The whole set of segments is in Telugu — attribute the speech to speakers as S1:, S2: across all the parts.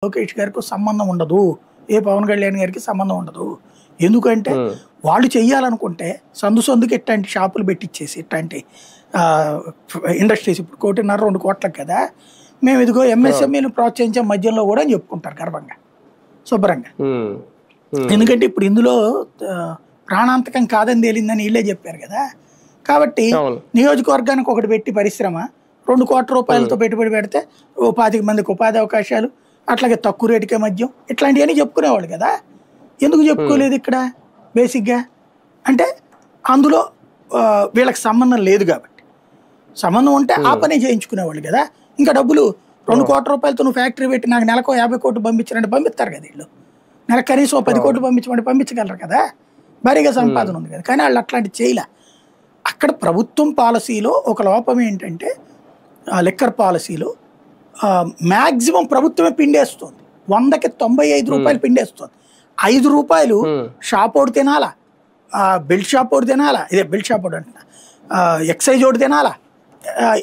S1: లోకేష్ గారికి సంబంధం ఉండదు. ఏ పవన్ కళ్యాణ్ గారికి సంబంధం ఉండదు. ఎందుకంటే వాళ్ళు చెయ్యాలనుకుంటే సందుకి ఇట్లాంటి షాపులు పెట్టించేసి ఇట్లాంటి ఇండస్ట్రీస్ ఇప్పుడు 1.5-2 కోట్లకు కదా మేము ఇదిగో ఎంఎస్ఎంఈని ప్రోత్సహించే మధ్యలో కూడా అని చెప్పుకుంటారు గర్వంగా శుభ్రంగా. ఎందుకంటే ఇప్పుడు ఇందులో ప్రాణాంతకం కాదని తేలిందని వీళ్ళే చెప్పారు కదా. కాబట్టి నియోజకవర్గానికి ఒకటి పెట్టి పరిశ్రమ 2 కోట్ల రూపాయలతో పెట్టుబడి పెడితే 25 మందికి ఉపాధి అవకాశాలు, అట్లాగే తక్కువ రేటుకే మద్యం, ఇట్లాంటివన్నీ చెప్పుకునేవాళ్ళు కదా. ఎందుకు చెప్పుకోలేదు ఇక్కడ బేసిక్గా అంటే అందులో వీళ్ళకి సంబంధం లేదు కాబట్టి. సంబంధం ఉంటే ఆ పనే చేయించుకునేవాళ్ళు కదా. ఇంకా డబ్బులు 2 కోట్ల రూపాయలతో నువ్వు ఫ్యాక్టరీ పెట్టి నాకు నెలకు 50 కోట్లు పంపించారంటే పంపిస్తారు కదా. వీళ్ళు నెలకు కనీసం 10 కోట్లు పంపించమంటే పంపించగలరు కదా. భారీగా సంపాదన ఉంది కదా. కానీ వాళ్ళు అట్లాంటి చేయలే. అక్కడ ప్రభుత్వం పాలసీలో ఒక లోపం ఏంటంటే లిక్కర్ పాలసీలో మ్యాక్సిమం ప్రభుత్వమే పిండేస్తుంది. 100కి 95 రూపాయలు పిండేస్తుంది. 5 రూపాయలు షాప్ ఒకటి తినాలా, బెల్ట్ షాప్ ఒకటి తినాలా, ఇదే బెల్ట్ షాప్ ఒకటి అంటున్నా, ఎక్సైజ్ ఒకటి తినాలా,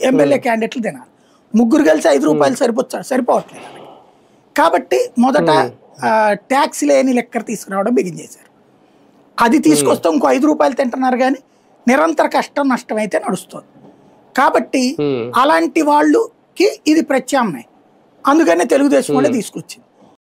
S1: ఎమ్మెల్యే క్యాండిడేట్లు తినాలి. ముగ్గురు కలిసి 5 రూపాయలు సరిపోవట్లేదు. కాబట్టి మొదట ట్యాక్స్ లేని లెక్కర్ తీసుకురావడం బిగిన్ చేశారు. అది తీసుకొస్తే ఇంకో 5 రూపాయలు తింటున్నారు కానీ నిరంతర కష్టం నష్టం అయితే నడుస్తుంది. కాబట్టి అలాంటి వాళ్ళకి ఇది ప్రత్యామ్నాయం. అందుకనే తెలుగుదేశం వాళ్ళే తీసుకొచ్చింది.